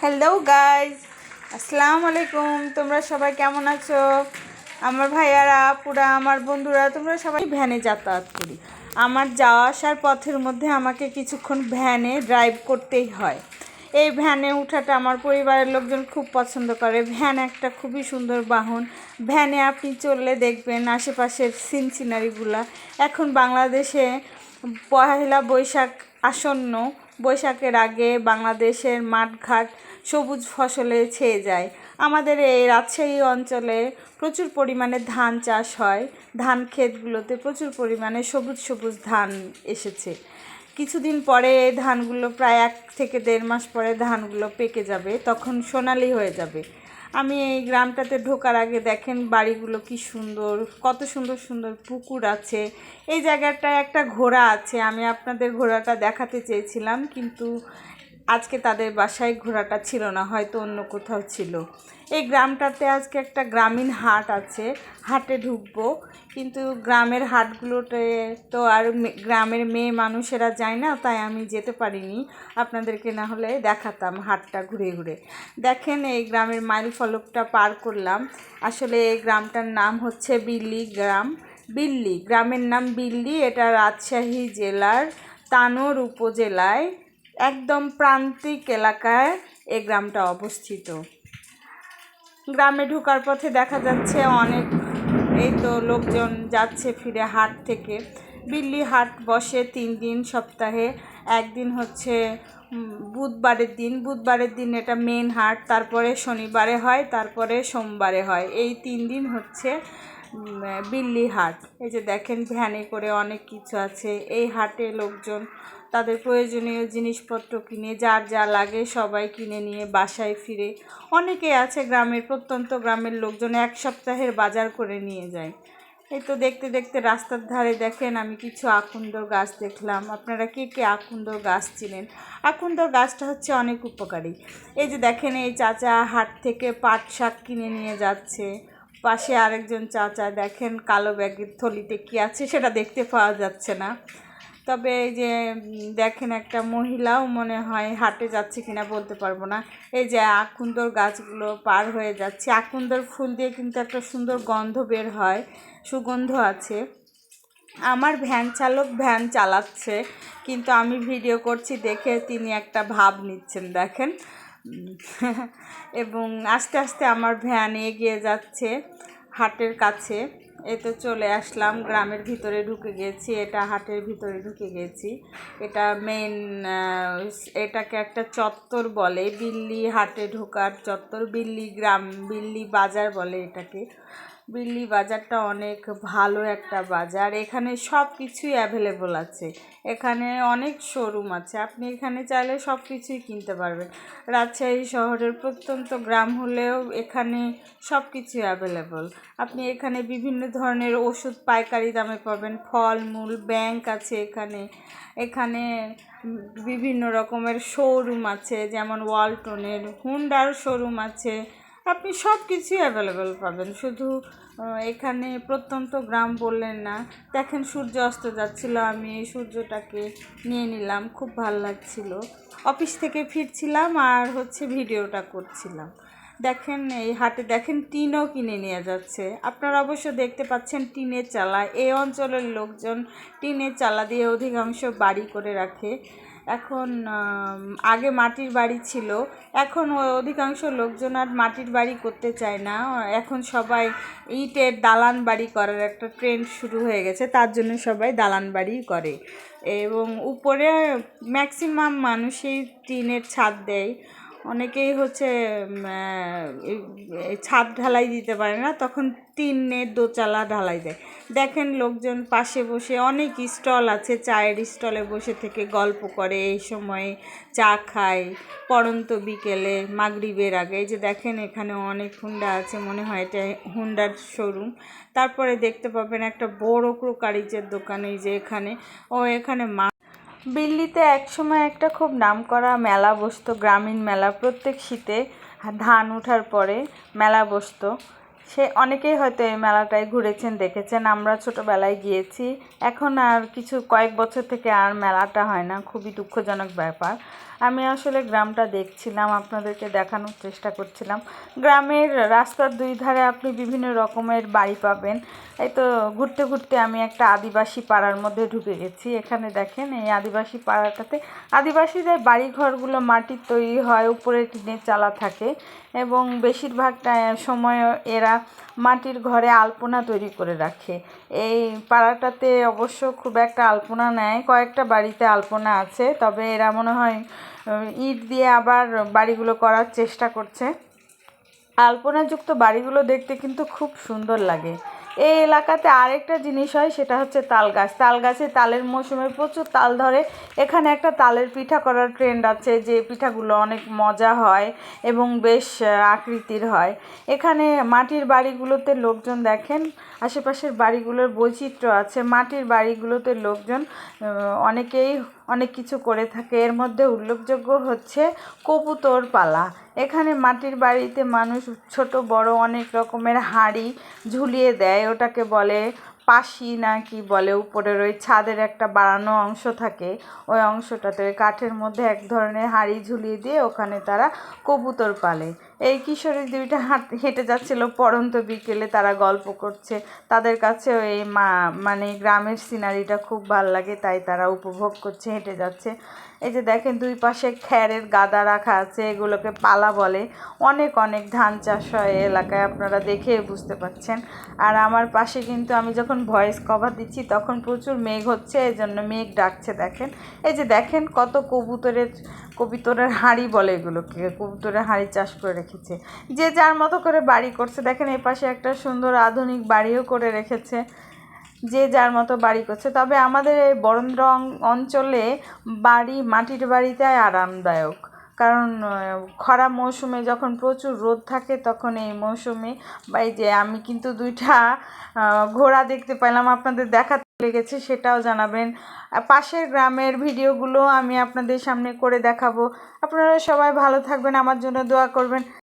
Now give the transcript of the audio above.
Hello guys, আসসালামু আলাইকুম। তোমরা সবাই কেমন আছো? আমার ভাইয়ারা, আপুরা, আমার বন্ধুরা, তোমরা সবাই ভ্যানে যাতায়াত করি। আমার যাওয়া আসার পথের মধ্যে আমাকে কিছুক্ষণ ভ্যানে ড্রাইভ করতেই হয়। এই ভ্যানে ওঠাটা আমার পরিবারের লোকজন খুব পছন্দ করে। ভ্যান একটা খুবই সুন্দর বাহন। ভ্যানে আপনি চললে দেখবেন আশেপাশের সিনারিগুলা। এখন বাংলাদেশে পহেলা বৈশাখ আসন্ন। বৈশাখের আগে বাংলাদেশের মাঠঘাট সবুজ ফসলে ছেয়ে যায়। আমাদের এই রাজশাহী অঞ্চলে প্রচুর পরিমাণে ধান চাষ হয়। ধান ক্ষেতগুলোতে প্রচুর পরিমাণে সবুজ সবুজ ধান এসেছে। কিছুদিন পরে এই ধানগুলো, প্রায় 1 থেকে 1.5 মাস পরে ধানগুলো পেকে যাবে, তখন সোনালি হয়ে যাবে। আমি এই গ্রামটাতে ঢোকার আগে দেখেন বাড়িগুলো কি সুন্দর, কত সুন্দর সুন্দর পুকুর আছে। এই জায়গাটায় একটা ঘোড়া আছে, আমি আপনাদের ঘোড়াটা দেখাতে চেয়েছিলাম, কিন্তু আজকে তাদের বাসায় ঘোড়াটা ছিল না, হয়তো অন্য কোথাও ছিল। এই গ্রামটাতে আজকে একটা গ্রামীণ হাট আছে, হাটে ঢুকবো, কিন্তু গ্রামের হাটগুলোতে তো আর গ্রামের মেয়ে মানুষেরা যায় না, তাই আমি যেতে পারিনি। আপনাদেরকে না হলে দেখাতাম হাটটা ঘুরে ঘুরে। দেখেন এই গ্রামের মাইল ফলকটা পার করলাম। আসলে এই গ্রামটার নাম হচ্ছে বিল্লি গ্রাম। বিল্লি গ্রামের নাম বিল্লি। এটা রাজশাহী জেলার তানোর উপজেলায় একদম প্রান্তিক এলাকায় এই গ্রামটা অবস্থিত। গ্রামে ঢোকার পথে দেখা যাচ্ছে অনেক, এই তো লোকজন যাচ্ছে ফিরে হাট থেকে। বিল্লি হাট বসে 3 দিন সপ্তাহে। একদিন হচ্ছে বুধবারের দিন এটা মেন হাট, তারপরে শনিবারে হয়, তারপরে সোমবারে হয়। এই 3 দিন হচ্ছে বিল্লি হাট। এই যে দেখেন ভ্যানে করে অনেক কিছু আছে। এই হাটে লোকজন তাদের প্রয়োজনীয় জিনিসপত্র কিনে, যার যা লাগে সবাই কিনে নিয়ে বাসায় ফিরে। অনেকে আছে গ্রামের, প্রত্যন্ত গ্রামের লোকজন 1 সপ্তাহের বাজার করে নিয়ে যায়। এই তো দেখতে দেখতে রাস্তার ধারে দেখেন আমি কিছু আকুন্দর গাছ দেখলাম। আপনারা কে কে আকুন্দর গাছ চিনেন? আকুন্দর গাছটা হচ্ছে অনেক উপকারী। এই যে দেখেন এই চাচা হাট থেকে পাট শাক কিনে নিয়ে যাচ্ছে। পাশে আরেকজন চাচা, দেখেন কালো ব্যাগের থলিতে কী আছে সেটা দেখতে পাওয়া যাচ্ছে না। তবে এই যে দেখেন একটা মহিলাও মনে হয় হাটে যাচ্ছে কিনা বলতে পারবো না। এই যে আকুন্দর গাছগুলো পার হয়ে যাচ্ছে। আকুন্দর ফুল দিয়ে কিন্তু একটা সুন্দর গন্ধ বের হয়, সুগন্ধ আছে। আমার ভ্যান চালক ভ্যান চালাচ্ছে, কিন্তু আমি ভিডিও করছি দেখে তিনি একটা ভাব নিচ্ছেন, দেখেন। এবং আস্তে আস্তে আমার ভ্যান এগিয়ে যাচ্ছে হাটের কাছে। এই তো চলে আসলাম, গ্রামের ভিতরে ঢুকে গেছি। এটা হাটের ভিতরে ঢুকে গেছি। এটা মেন, এটাকে একটা চত্বর বলে, বিল্লি হাটে ঢোকার চত্বর। বিল্লি গ্রাম, বিল্লি বাজার বলে এটাকে। বিল্লি বাজারটা অনেক ভালো একটা বাজার। এখানে সব কিছুই অ্যাভেলেবল আছে। এখানে অনেক শোরুম আছে, আপনি এখানে চাইলে সব কিছুই কিনতে পারবেন। রাজশাহী শহরের প্রত্যন্ত গ্রাম হলেও এখানে সব কিছুই অ্যাভেলেবল। আপনি এখানে বিভিন্ন ধরনের ওষুধ পাইকারি দামে পাবেন, ফলমূল, ব্যাংক আছে এখানে। এখানে বিভিন্ন রকমের শোরুম আছে, যেমন ওয়ালটনের, হুন্ডার শোরুম আছে। আপনি সব কিছুই অ্যাভেলেবেল পাবেন। শুধু এখানে প্রত্যন্ত গ্রাম বললেন না। দেখেন সূর্য অস্ত যাচ্ছিলো, আমি এই সূর্যটাকে নিয়ে নিলাম, খুব ভালো লাগছিল। অফিস থেকে ফিরছিলাম আর হচ্ছে ভিডিওটা করছিলাম। দেখেন এই হাটে দেখেন টিনও কিনে নিয়ে যাচ্ছে। আপনারা অবশ্য দেখতে পাচ্ছেন টিনের চালা। এই অঞ্চলের লোকজন টিনের চালা দিয়ে অধিকাংশ বাড়ি করে রাখে। এখন আগে মাটির বাড়ি ছিল, এখন অধিকাংশ লোকজন আর মাটির বাড়ি করতে চায় না। এখন সবাই ইটের দালান বাড়ি করার একটা ট্রেন্ড শুরু হয়ে গেছে, তার জন্য সবাই দালান বাড়ি করে। এবং উপরে ম্যাক্সিমাম মানুষই টিনের ছাদ দেয়। অনেকেই হচ্ছে ছাদ ঢালাই দিতে পারে না, তখন টিনের দোচালা ঢালাই দেয়। দেখেন লোকজন পাশে বসে, অনেক স্টল আছে, চায়ের স্টলে বসে থেকে গল্প করে, এই সময়ে চা খায় পড়ন্ত বিকেলে মাগরিবের আগে। এই যে দেখেন এখানে অনেক হুন্ডা আছে, মনে হয় এটা হুন্ডার শোরুম। তারপরে দেখতে পাবেন একটা বড় ক্রোকারিজের দোকান, এই যে এখানে এখানে বিল্লিতে একসময় একটা খুব নামকরা মেলা বসতো, গ্রামীণ মেলা। প্রত্যেক শীতে ধান ওঠার পরে মেলা বসতো। সে অনেকেই হয়তো এই মেলাটায় ঘুরেছেন, দেখেছেন। আমরা ছোটোবেলায় গিয়েছি। এখন আর কয়েক বছর থেকে আর মেলাটা হয় না, খুবই দুঃখজনক ব্যাপার। আমি আসলে গ্রামটা দেখছিলাম, আপনাদেরকে দেখানোর চেষ্টা করছিলাম। গ্রামের রাস্তার দুই ধারে আপনি বিভিন্ন রকমের বাড়ি পাবেন। এই তো ঘুরতে ঘুরতে আমি একটা আদিবাসী পাড়ার মধ্যে ঢুকে গেছি। এখানে দেখেন এই আদিবাসী পাড়াটাতে আদিবাসীদের বাড়িঘরগুলো মাটির তৈরি হয়, উপরে টিনের চালা থাকে এবং বেশিরভাগ সময় এরা মাটির ঘরে আলপনা তৈরি করে রাখে। এই পাড়াটাতে অবশ্য খুব একটা আলপনা নেয়, কয়েকটা বাড়িতে আলপনা আছে, তবে এরা মনে হয় ইট দিয়ে আবার বাড়িগুলো করার চেষ্টা করছে। আলপনাযুক্ত বাড়িগুলো দেখতে কিন্তু খুব সুন্দর লাগে। এই এলাকাতে আরেকটা জিনিস হয়, সেটা হচ্ছে তাল গাছ। তাল গাছে তালের মৌসুমে প্রচুর তাল ধরে। এখানে একটা তালের পিঠা করার ট্রেন্ড আছে, যে পিঠাগুলো অনেক মজা হয় এবং বেশ আকৃতির হয়। এখানে মাটির বাড়িগুলোতে লোকজন দেখেন, আশেপাশের বাড়িগুলোর বৈচিত্র্য আছে। মাটির বাড়িগুলোতে লোকজন অনেকেই অনেক কিছু করে থাকে। এর মধ্যে উল্লেখযোগ্য হচ্ছে কবুতর পালা। এখানে মাটির বাড়িতে মানুষ ছোট বড় অনেক রকমের হাঁড়ি ঝুলিয়ে দেয়, ওটাকে বলে পাশি না কি বলে। উপরের ওই ছাদের একটা বাড়ানো অংশ থাকে, ওই অংশটাতে ওই কাঠের মধ্যে এক ধরনের হাঁড়ি ঝুলিয়ে দিয়ে ওখানে তারা কবুতর পালে। এই কিশোরী দুইটা হেঁটে যাচ্ছিল পড়ন্ত বিকেলে, তারা গল্প করছে। তাদের কাছে এই মানে গ্রামের সিনারিটা খুব ভাল লাগে, তাই তারা উপভোগ করছে, হেঁটে যাচ্ছে। এই যে দেখেন দুই পাশে খ্যারের গাদা রাখা আছে, এগুলোকে পালা বলে। অনেক অনেক ধান চাষ হয় এলাকায়, আপনারা দেখে বুঝতে পারছেন। আর আমার পাশে কিন্তু আমি যখন ভয়েস কভার দিচ্ছি তখন প্রচুর মেঘ হচ্ছে, এই জন্য মেঘ ডাকছে। দেখেন এই যে দেখেন কত কবুতরের হাঁড়ি বলে এগুলোকে, কবুতরের হাঁড়ি চাষ করে রেখেছে। যে যার মতো করে বাড়ি করছে। দেখেন এই পাশে একটা সুন্দর আধুনিক বাড়িও করে রেখেছে, যে যার মতো বাড়ি করছে। তবে আমাদের এই বরেন্দ্র অঞ্চলে মাটির বাড়িটাই আরামদায়ক, কারণ খরা মৌসুমে যখন প্রচুর রোদ থাকে তখন এই মৌসুমে এই যে আমি কিন্তু দুইটা ঘোড়া দেখতে পেলাম, আপনাদের দেখাতে লেগেছে সেটাও জানাবেন। পাশের গ্রামের ভিডিওগুলো আমি আপনাদের সামনে করে দেখাবো। আপনারা সবাই ভালো থাকবেন, আমার জন্য দোয়া করবেন।